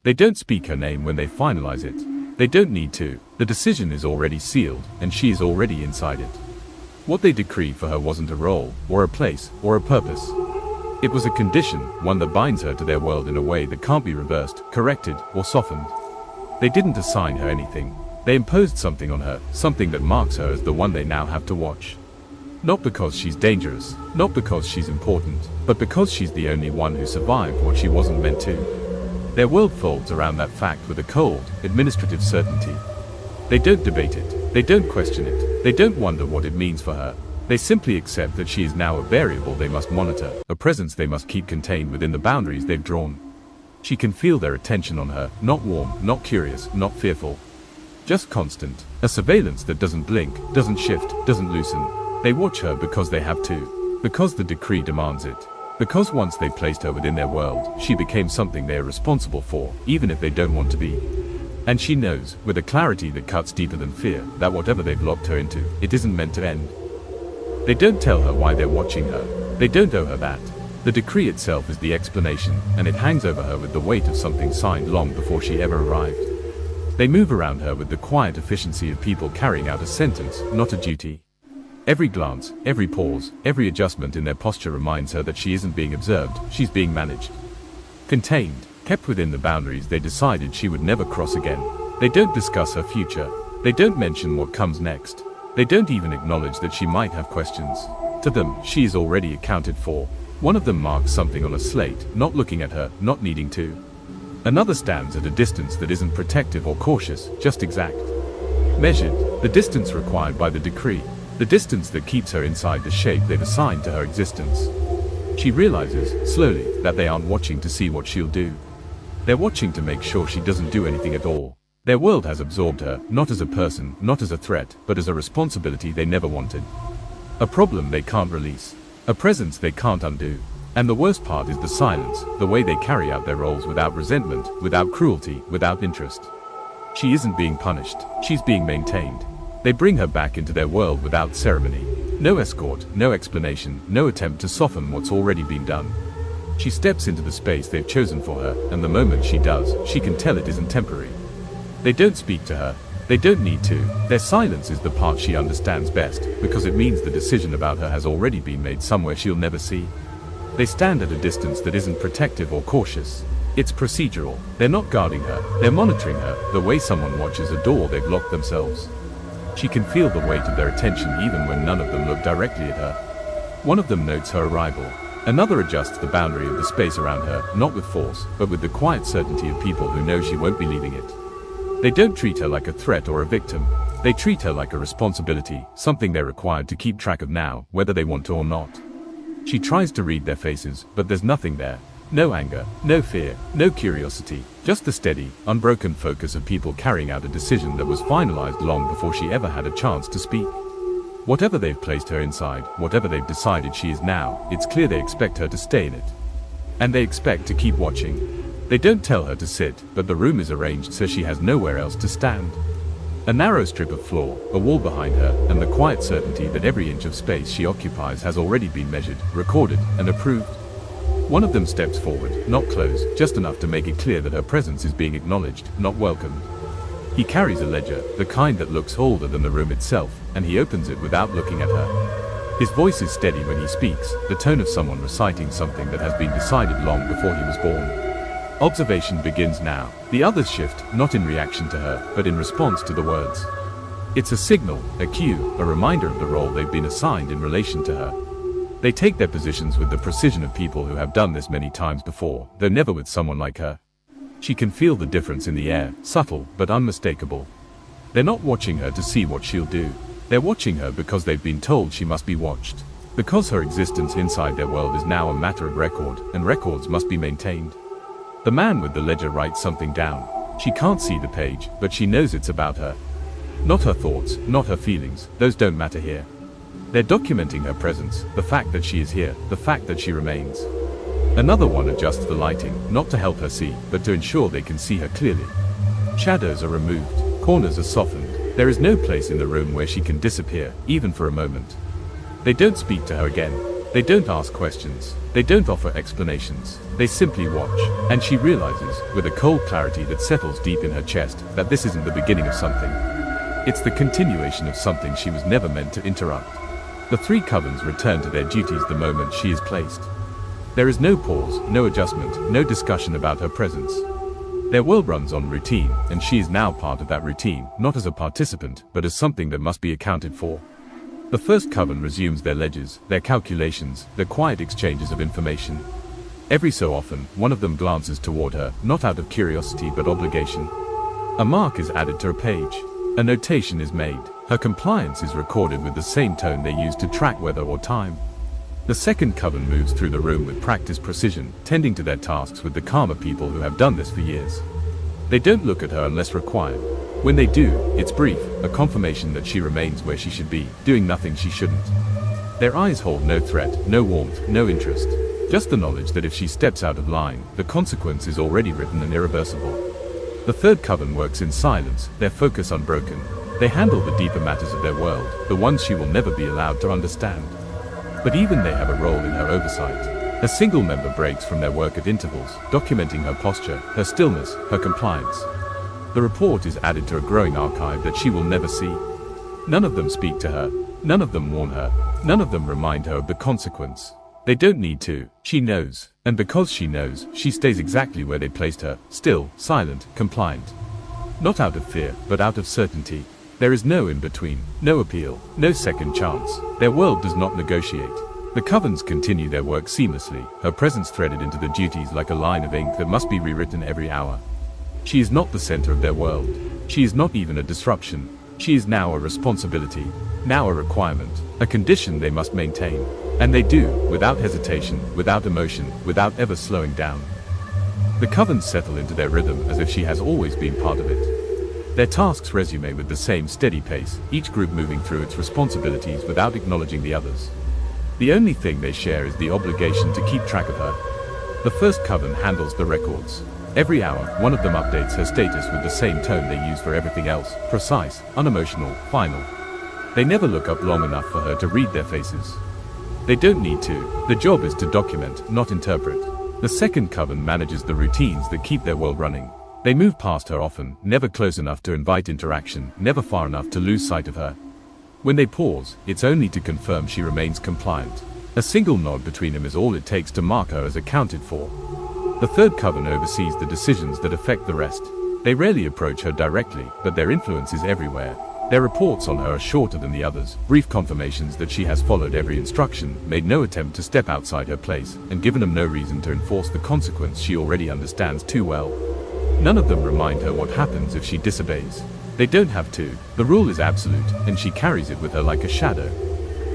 They don't speak her name when they finalize it. They don't need to. The decision is already sealed, and she is already inside it. What they decree for her wasn't a role, or a place, or a purpose. It was a condition, one that binds her to their world in a way that can't be reversed, corrected, or softened. They didn't assign her anything. They imposed something on her, something that marks her as the one they now have to watch. Not because she's dangerous, not because she's important, but because she's the only one who survived what she wasn't meant to. Their world folds around that fact with a cold, administrative certainty. They don't debate it, they don't question it, they don't wonder what it means for her. They simply accept that she is now a variable they must monitor, a presence they must keep contained within the boundaries they've drawn. She can feel their attention on her, not warm, not curious, not fearful. Just constant, a surveillance that doesn't blink, doesn't shift, doesn't loosen. They watch her because they have to, because the decree demands it. Because once they placed her within their world, she became something they are responsible for, even if they don't want to be. And she knows, with a clarity that cuts deeper than fear, that whatever they've locked her into, it isn't meant to end. They don't tell her why they're watching her. They don't owe her that. The decree itself is the explanation, and it hangs over her with the weight of something signed long before she ever arrived. They move around her with the quiet efficiency of people carrying out a sentence, not a duty. Every glance, every pause, every adjustment in their posture reminds her that she isn't being observed, she's being managed. Contained, kept within the boundaries they decided she would never cross again. They don't discuss her future. They don't mention what comes next. They don't even acknowledge that she might have questions. To them, she is already accounted for. One of them marks something on a slate, not looking at her, not needing to. Another stands at a distance that isn't protective or cautious, just exact. Measured, the distance required by the decree. The distance that keeps her inside the shape they've assigned to her existence. She realizes, slowly, that they aren't watching to see what she'll do. They're watching to make sure she doesn't do anything at all. Their world has absorbed her, not as a person, not as a threat, but as a responsibility they never wanted. A problem they can't release. A presence they can't undo. And the worst part is the silence, the way they carry out their roles without resentment, without cruelty, without interest. She isn't being punished, she's being maintained. They bring her back into their world without ceremony. No escort, no explanation, no attempt to soften what's already been done. She steps into the space they've chosen for her, and the moment she does, she can tell it isn't temporary. They don't speak to her. They don't need to. Their silence is the part she understands best, because it means the decision about her has already been made somewhere she'll never see. They stand at a distance that isn't protective or cautious. It's procedural. They're not guarding her, they're monitoring her, the way someone watches a door they've locked themselves. She can feel the weight of their attention even when none of them look directly at her. One of them notes her arrival. Another adjusts the boundary of the space around her, not with force, but with the quiet certainty of people who know she won't be leaving it. They don't treat her like a threat or a victim. They treat her like a responsibility, something they're required to keep track of now, whether they want to or not. She tries to read their faces, but there's nothing there. No anger, no fear, no curiosity, just the steady, unbroken focus of people carrying out a decision that was finalized long before she ever had a chance to speak. Whatever they've placed her inside, whatever they've decided she is now, it's clear they expect her to stay in it. And they expect to keep watching. They don't tell her to sit, but the room is arranged so she has nowhere else to stand. A narrow strip of floor, a wall behind her, and the quiet certainty that every inch of space she occupies has already been measured, recorded, and approved. One of them steps forward, not close, just enough to make it clear that her presence is being acknowledged, not welcomed. He carries a ledger, the kind that looks older than the room itself, and he opens it without looking at her. His voice is steady when he speaks, the tone of someone reciting something that has been decided long before he was born. Observation begins now. The others shift, not in reaction to her, but in response to the words. It's a signal, a cue, a reminder of the role they've been assigned in relation to her. They take their positions with the precision of people who have done this many times before, though never with someone like her. She can feel the difference in the air, subtle, but unmistakable. They're not watching her to see what she'll do. They're watching her because they've been told she must be watched. Because her existence inside their world is now a matter of record, and records must be maintained. The man with the ledger writes something down. She can't see the page, but she knows it's about her. Not her thoughts, not her feelings, those don't matter here. They're documenting her presence, the fact that she is here, the fact that she remains. Another one adjusts the lighting, not to help her see, but to ensure they can see her clearly. Shadows are removed, corners are softened. There is no place in the room where she can disappear, even for a moment. They don't speak to her again. They don't ask questions. They don't offer explanations. They simply watch. And she realizes, with a cold clarity that settles deep in her chest, that this isn't the beginning of something. It's the continuation of something she was never meant to interrupt. The three covens return to their duties the moment she is placed. There is no pause, no adjustment, no discussion about her presence. Their world runs on routine, and she is now part of that routine, not as a participant, but as something that must be accounted for. The first coven resumes their ledgers, their calculations, their quiet exchanges of information. Every so often, one of them glances toward her, not out of curiosity but obligation. A mark is added to a page. A notation is made. Her compliance is recorded with the same tone they use to track weather or time. The second coven moves through the room with practiced precision, tending to their tasks with the calmer people who have done this for years. They don't look at her unless required. When they do, it's brief, a confirmation that she remains where she should be, doing nothing she shouldn't. Their eyes hold no threat, no warmth, no interest. Just the knowledge that if she steps out of line, the consequence is already written and irreversible. The third coven works in silence, their focus unbroken. They handle the deeper matters of their world, the ones she will never be allowed to understand. But even they have a role in her oversight. A single member breaks from their work at intervals, documenting her posture, her stillness, her compliance. The report is added to a growing archive that she will never see. None of them speak to her, none of them warn her, none of them remind her of the consequence. They don't need to, she knows, and because she knows, she stays exactly where they placed her, still, silent, compliant. Not out of fear, but out of certainty. There is no in-between, no appeal, no second chance. Their world does not negotiate. The covens continue their work seamlessly, her presence threaded into the duties like a line of ink that must be rewritten every hour. She is not the center of their world. She is not even a disruption. She is now a responsibility, now a requirement, a condition they must maintain. And they do, without hesitation, without emotion, without ever slowing down. The covens settle into their rhythm as if she has always been part of it. Their tasks resume with the same steady pace, each group moving through its responsibilities without acknowledging the others. The only thing they share is the obligation to keep track of her. The first coven handles the records. Every hour, one of them updates her status with the same tone they use for everything else, precise, unemotional, final. They never look up long enough for her to read their faces. They don't need to. The job is to document, not interpret. The second coven manages the routines that keep their world running. They move past her often, never close enough to invite interaction, never far enough to lose sight of her. When they pause, it's only to confirm she remains compliant. A single nod between them is all it takes to mark her as accounted for. The third coven oversees the decisions that affect the rest. They rarely approach her directly, but their influence is everywhere. Their reports on her are shorter than the others, brief confirmations that she has followed every instruction, made no attempt to step outside her place, and given them no reason to enforce the consequence she already understands too well. None of them remind her what happens if she disobeys. They don't have to. The rule is absolute, and she carries it with her like a shadow.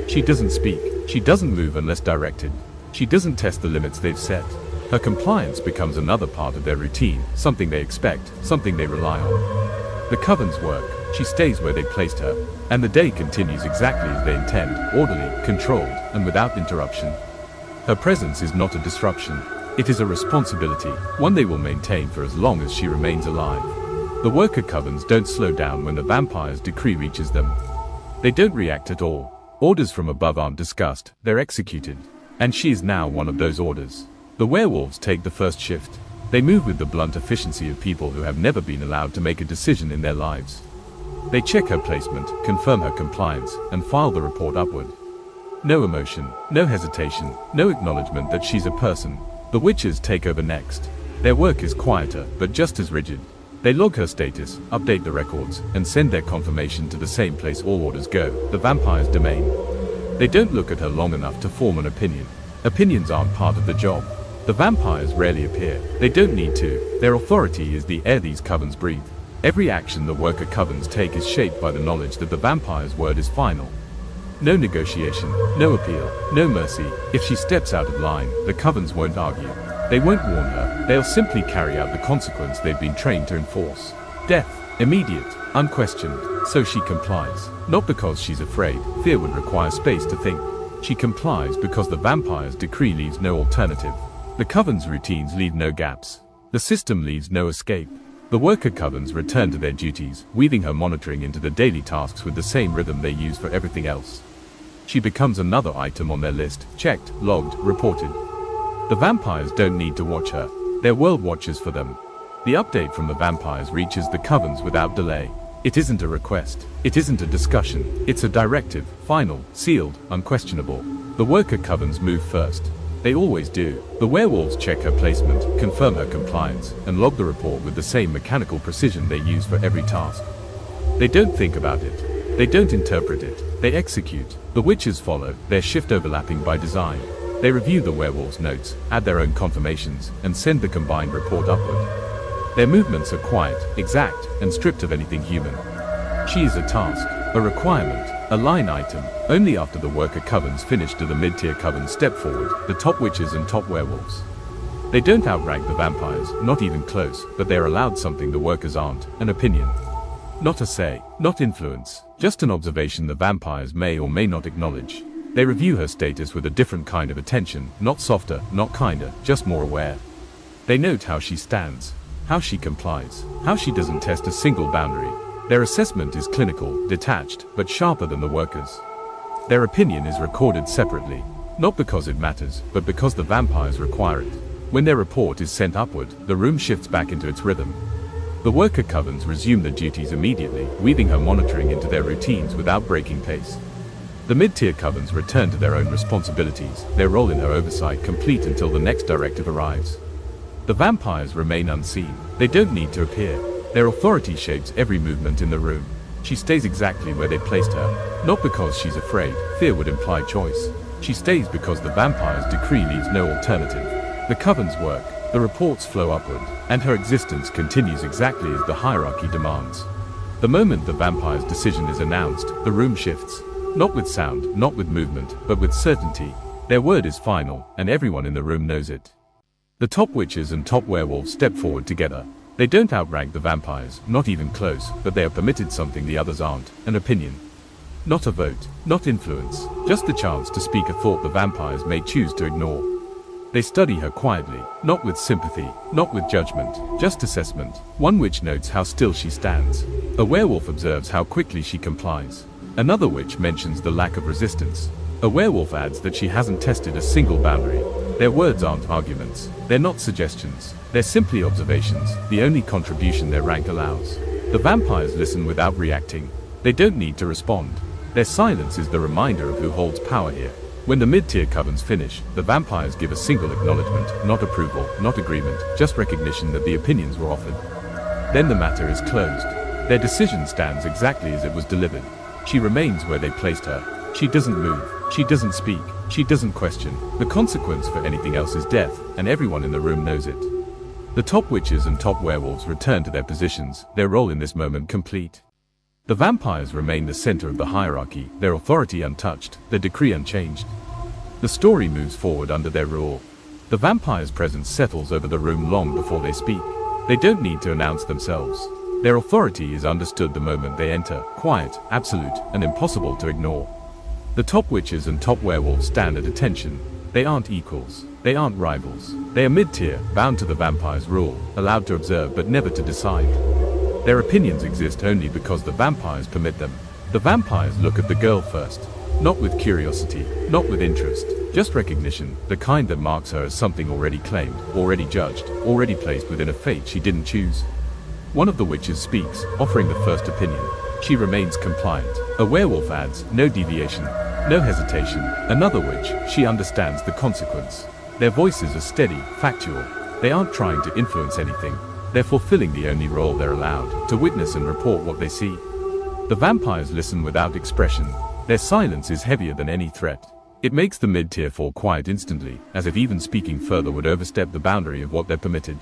She doesn't speak. She doesn't move unless directed. She doesn't test the limits they've set. Her compliance becomes another part of their routine, something they expect, something they rely on. The covens work. She stays where they placed her, and the day continues exactly as they intend, orderly, controlled, and without interruption. Her presence is not a disruption. It is a responsibility, one they will maintain for as long as she remains alive. The worker covens don't slow down when the vampire's decree reaches them. They don't react at all. Orders from above aren't discussed, they're executed. And she is now one of those orders. The werewolves take the first shift. They move with the blunt efficiency of people who have never been allowed to make a decision in their lives. They check her placement, confirm her compliance, and file the report upward. No emotion, no hesitation, no acknowledgement that she's a person. The witches take over next. Their work is quieter, but just as rigid. They log her status, update the records, and send their confirmation to the same place all orders go, the vampire's domain. They don't look at her long enough to form an opinion. Opinions aren't part of the job. The vampires rarely appear. They don't need to. Their authority is the air these covens breathe. Every action the worker covens take is shaped by the knowledge that the vampire's word is final. No negotiation, no appeal, no mercy. If she steps out of line, the covens won't argue. They won't warn her. They'll simply carry out the consequence they've been trained to enforce. Death. Immediate. Unquestioned. So she complies. Not because she's afraid. Fear would require space to think. She complies because the vampire's decree leaves no alternative. The coven's routines leave no gaps. The system leaves no escape. The worker covens return to their duties, weaving her monitoring into the daily tasks with the same rhythm they use for everything else. She becomes another item on their list, checked, logged, reported. The vampires don't need to watch her. Their world watches for them. The update from the vampires reaches the covens without delay. It isn't a request. It isn't a discussion. It's a directive, final, sealed, unquestionable. The worker covens move first. They always do. The werewolves check her placement, confirm her compliance, and log the report with the same mechanical precision they use for every task. They don't think about it. They don't interpret it. They execute. The witches follow, their shift overlapping by design. They review the werewolves' notes, add their own confirmations, and send the combined report upward. Their movements are quiet, exact, and stripped of anything human. She is a task, a requirement, a line item. Only after the worker covens finish do the mid-tier covens step forward, the top witches and top werewolves. They don't outrank the vampires, not even close, but they are allowed something the workers aren't, an opinion. Not a say, not influence, just an observation the vampires may or may not acknowledge. They review her status with a different kind of attention, not softer, not kinder, just more aware. They note how she stands, how she complies, how she doesn't test a single boundary. Their assessment is clinical, detached, but sharper than the workers'. Their opinion is recorded separately, not because it matters, but because the vampires require it. When their report is sent upward, the room shifts back into its rhythm. The worker covens resume their duties immediately, weaving her monitoring into their routines without breaking pace. The mid-tier covens return to their own responsibilities, their role in her oversight complete until the next directive arrives. The vampires remain unseen. They don't need to appear. Their authority shapes every movement in the room. She stays exactly where they placed her, not because she's afraid, fear would imply choice. She stays because the vampire's decree leaves no alternative. The covens work, the reports flow upward, and her existence continues exactly as the hierarchy demands. The moment the vampire's decision is announced, the room shifts. Not with sound, not with movement, but with certainty. Their word is final, and everyone in the room knows it. The top witches and top werewolves step forward together. They don't outrank the vampires, not even close, but they are permitted something the others aren't, an opinion. Not a vote, not influence, just the chance to speak a thought the vampires may choose to ignore. They study her quietly, not with sympathy, not with judgment, just assessment. One witch notes how still she stands. A werewolf observes how quickly she complies. Another witch mentions the lack of resistance. A werewolf adds that she hasn't tested a single boundary. Their words aren't arguments. They're not suggestions. They're simply observations, the only contribution their rank allows. The vampires listen without reacting. They don't need to respond. Their silence is the reminder of who holds power here. When the mid-tier covens finish, the vampires give a single acknowledgement, not approval, not agreement, just recognition that the opinions were offered. Then the matter is closed. Their decision stands exactly as it was delivered. She remains where they placed her. She doesn't move. She doesn't speak. She doesn't question. The consequence for anything else is death, and everyone in the room knows it. The top witches and top werewolves return to their positions, their role in this moment complete. The vampires remain the center of the hierarchy, their authority untouched, their decree unchanged. The story moves forward under their rule. The vampires' presence settles over the room long before they speak. They don't need to announce themselves. Their authority is understood the moment they enter, quiet, absolute, and impossible to ignore. The top witches and top werewolves stand at attention. They aren't equals. They aren't rivals. They are mid-tier, bound to the vampire's rule, allowed to observe but never to decide. Their opinions exist only because the vampires permit them. The vampires look at the girl first. Not with curiosity, not with interest, just recognition, the kind that marks her as something already claimed, already judged, already placed within a fate she didn't choose. One of the witches speaks, offering the first opinion. She remains compliant. A werewolf adds, no deviation, no hesitation. Another witch, she understands the consequence. Their voices are steady, factual. They aren't trying to influence anything. They're fulfilling the only role they're allowed, to witness and report what they see. The vampires listen without expression. Their silence is heavier than any threat. It makes the mid-tier fall quiet instantly, as if even speaking further would overstep the boundary of what they're permitted.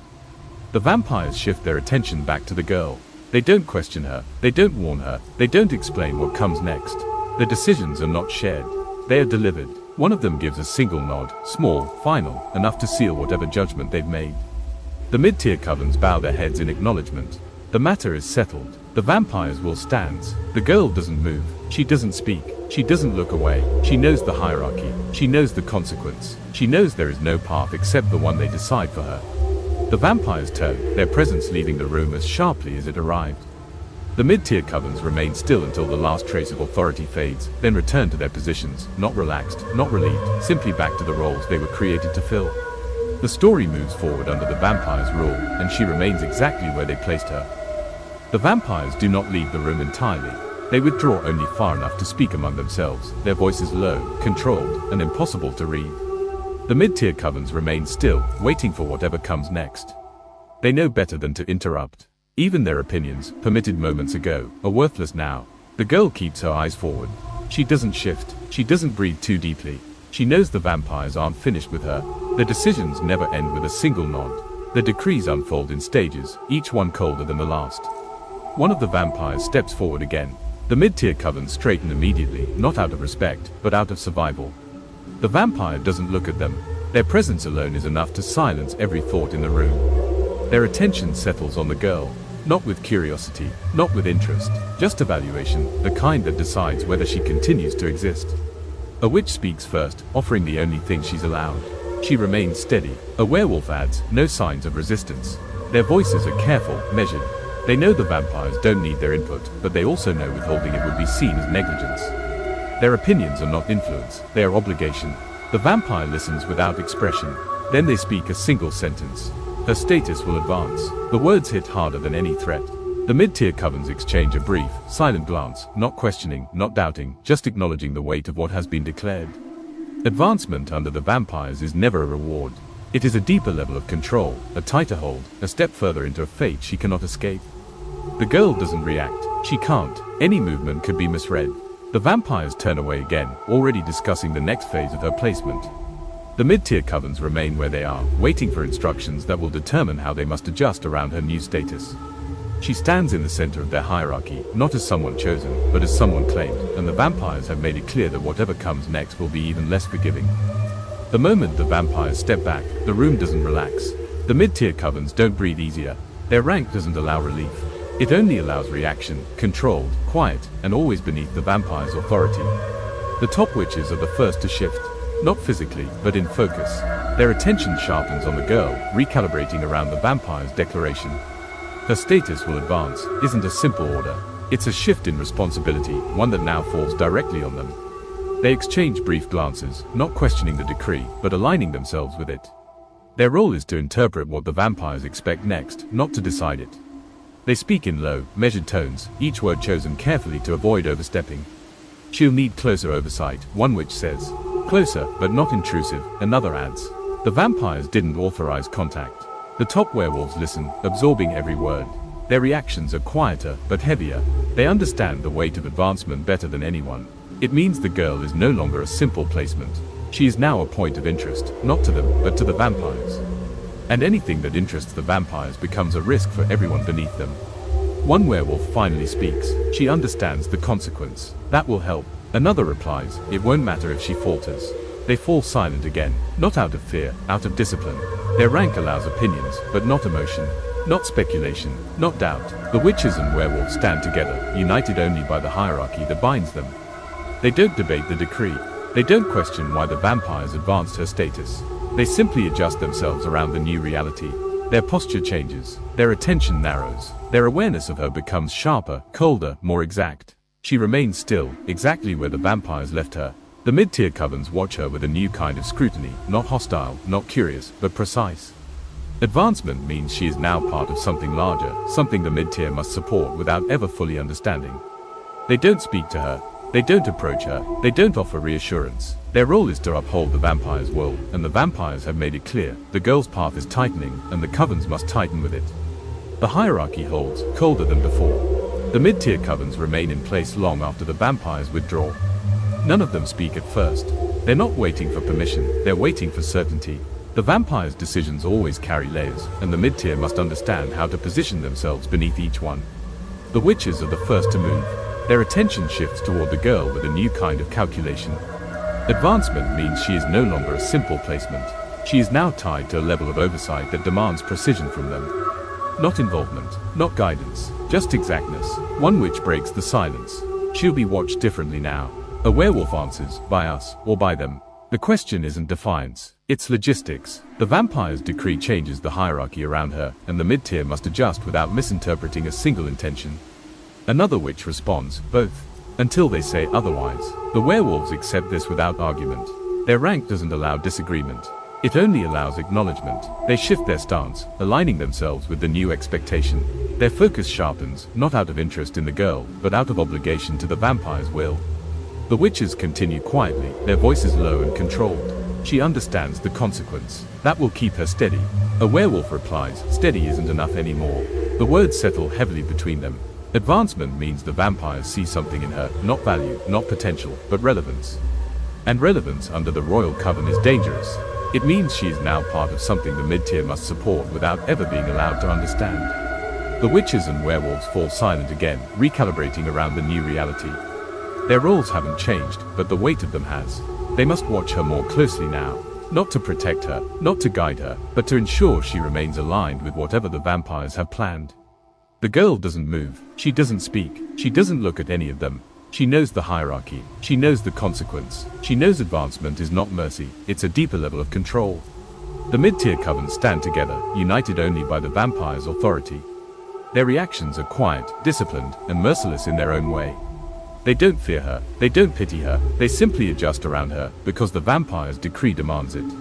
The vampires shift their attention back to the girl. They don't question her, they don't warn her, they don't explain what comes next. The decisions are not shared. They are delivered. One of them gives a single nod, small, final, enough to seal whatever judgment they've made. The mid-tier covens bow their heads in acknowledgement. The matter is settled. The vampire's will stands. The girl doesn't move. She doesn't speak. She doesn't look away. She knows the hierarchy. She knows the consequence. She knows there is no path except the one they decide for her. The vampires turn, their presence leaving the room as sharply as it arrived. The mid-tier covens remain still until the last trace of authority fades, then return to their positions, not relaxed, not relieved, simply back to the roles they were created to fill. The story moves forward under the vampire's rule, and she remains exactly where they placed her. The vampires do not leave the room entirely. They withdraw only far enough to speak among themselves, their voices low, controlled, and impossible to read. The mid-tier covens remain still, waiting for whatever comes next. They know better than to interrupt. Even their opinions, permitted moments ago, are worthless now. The girl keeps her eyes forward. She doesn't shift, she doesn't breathe too deeply. She knows the vampires aren't finished with her. Their decisions never end with a single nod. Their decrees unfold in stages, each one colder than the last. One of the vampires steps forward again. The mid-tier covens straighten immediately, not out of respect, but out of survival. The vampire doesn't look at them. Their presence alone is enough to silence every thought in the room. Their attention settles on the girl, not with curiosity, not with interest, just evaluation, the kind that decides whether she continues to exist. A witch speaks first, offering the only thing she's allowed. She remains steady. A werewolf adds, no signs of resistance. Their voices are careful, measured. They know the vampires don't need their input, but they also know withholding it would be seen as negligence. Their opinions are not influence, they are obligation. The vampire listens without expression. Then they speak a single sentence. Her status will advance. The words hit harder than any threat. The mid-tier covens exchange a brief, silent glance, not questioning, not doubting, just acknowledging the weight of what has been declared. Advancement under the vampires is never a reward. It is a deeper level of control, a tighter hold, a step further into a fate she cannot escape. The girl doesn't react. She can't. Any movement could be misread. The vampires turn away again, already discussing the next phase of her placement. The mid-tier covens remain where they are, waiting for instructions that will determine how they must adjust around her new status. She stands in the center of their hierarchy, not as someone chosen, but as someone claimed, and the vampires have made it clear that whatever comes next will be even less forgiving. The moment the vampires step back, the room doesn't relax. The mid-tier covens don't breathe easier. Their rank doesn't allow relief. It only allows reaction, controlled, quiet, and always beneath the vampire's authority. The top witches are the first to shift, not physically, but in focus. Their attention sharpens on the girl, recalibrating around the vampire's declaration. Her status will advance isn't a simple order. It's a shift in responsibility, one that now falls directly on them. They exchange brief glances, not questioning the decree, but aligning themselves with it. Their role is to interpret what the vampires expect next, not to decide it. They speak in low, measured tones, each word chosen carefully to avoid overstepping. She'll need closer oversight, one witch says. Closer, but not intrusive, another adds. The vampires didn't authorize contact. The top werewolves listen, absorbing every word. Their reactions are quieter, but heavier. They understand the weight of advancement better than anyone. It means the girl is no longer a simple placement. She is now a point of interest, not to them, but to the vampires. And anything that interests the vampires becomes a risk for everyone beneath them. One werewolf finally speaks. She understands the consequence. That will help. Another replies, it won't matter if she falters. They fall silent again, not out of fear, out of discipline. Their rank allows opinions, but not emotion, not speculation, not doubt. The witches and werewolves stand together, united only by the hierarchy that binds them. They don't debate the decree. They don't question why the vampires advanced her status. They simply adjust themselves around the new reality. Their posture changes. Their attention narrows. Their awareness of her becomes sharper, colder, more exact. She remains still, exactly where the vampires left her. The mid-tier covens watch her with a new kind of scrutiny, not hostile, not curious, but precise. Advancement means she is now part of something larger, something the mid-tier must support without ever fully understanding. They don't speak to her. They don't approach her. They don't offer reassurance. Their role is to uphold the vampire's will, and the vampires have made it clear. The girl's path is tightening, and the covens must tighten with it. The hierarchy holds, colder than before. The mid-tier covens remain in place long after the vampires withdraw. None of them speak at first. They're not waiting for permission, they're waiting for certainty. The vampires' decisions always carry layers, and the mid-tier must understand how to position themselves beneath each one. The witches are the first to move. Their attention shifts toward the girl with a new kind of calculation. Advancement means she is no longer a simple placement. She is now tied to a level of oversight that demands precision from them. Not involvement, not guidance, just exactness. One witch breaks the silence. She'll be watched differently now. A werewolf answers, by us, or by them. The question isn't defiance, it's logistics. The vampire's decree changes the hierarchy around her, and the mid-tier must adjust without misinterpreting a single intention. Another witch responds, both. Until they say otherwise. The werewolves accept this without argument. Their rank doesn't allow disagreement. It only allows acknowledgement. They shift their stance, aligning themselves with the new expectation. Their focus sharpens, not out of interest in the girl, but out of obligation to the vampire's will. The witches continue quietly, their voices low and controlled. She understands the consequence. That will keep her steady. A werewolf replies, steady isn't enough anymore. The words settle heavily between them. Advancement means the vampires see something in her, not value, not potential, but relevance. And relevance under the royal coven is dangerous. It means she is now part of something the mid-tier must support without ever being allowed to understand. The witches and werewolves fall silent again, recalibrating around the new reality. Their roles haven't changed, but the weight of them has. They must watch her more closely now. Not to protect her, not to guide her, but to ensure she remains aligned with whatever the vampires have planned. The girl doesn't move, she doesn't speak, she doesn't look at any of them. She knows the hierarchy, she knows the consequence, she knows advancement is not mercy, it's a deeper level of control. The mid-tier covens stand together, united only by the vampire's authority. Their reactions are quiet, disciplined, and merciless in their own way. They don't fear her, they don't pity her, they simply adjust around her, because the vampire's decree demands it.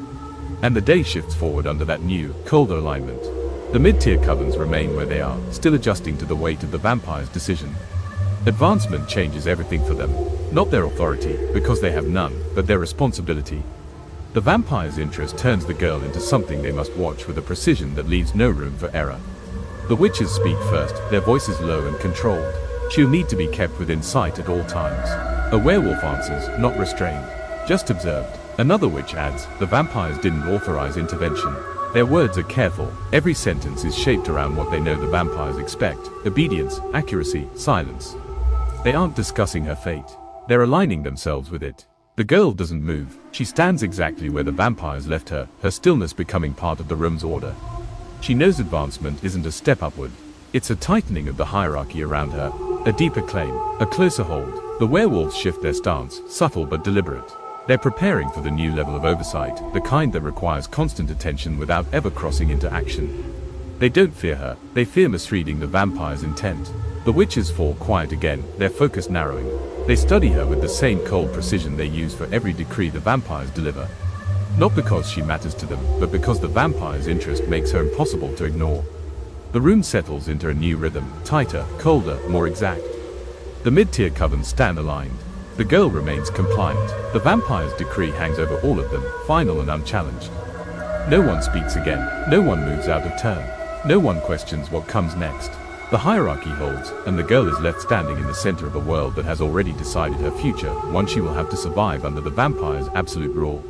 And the day shifts forward under that new, colder alignment. The mid-tier covens remain where they are, still adjusting to the weight of the vampire's decision. Advancement changes everything for them. Not their authority, because they have none, but their responsibility. The vampire's interest turns the girl into something they must watch with a precision that leaves no room for error. The witches speak first, their voices low and controlled. She'll need to be kept within sight at all times. A werewolf answers, not restrained, just observed. Another witch adds, the vampires didn't authorize intervention. Their words are careful, every sentence is shaped around what they know the vampires expect: obedience, accuracy, silence. They aren't discussing her fate. They're aligning themselves with it. The girl doesn't move, she stands exactly where the vampires left her, her stillness becoming part of the room's order. She knows advancement isn't a step upward. It's a tightening of the hierarchy around her, a deeper claim, a closer hold. The werewolves shift their stance, subtle but deliberate. They're preparing for the new level of oversight, the kind that requires constant attention without ever crossing into action. They don't fear her, they fear misreading the vampire's intent. The witches fall quiet again, their focus narrowing. They study her with the same cold precision they use for every decree the vampires deliver. Not because she matters to them, but because the vampire's interest makes her impossible to ignore. The room settles into a new rhythm, tighter, colder, more exact. The mid-tier covens stand aligned. The girl remains compliant. The vampire's decree hangs over all of them, final and unchallenged. No one speaks again, no one moves out of turn. No one questions what comes next. The hierarchy holds, and the girl is left standing in the center of a world that has already decided her future, one she will have to survive under the vampire's absolute rule.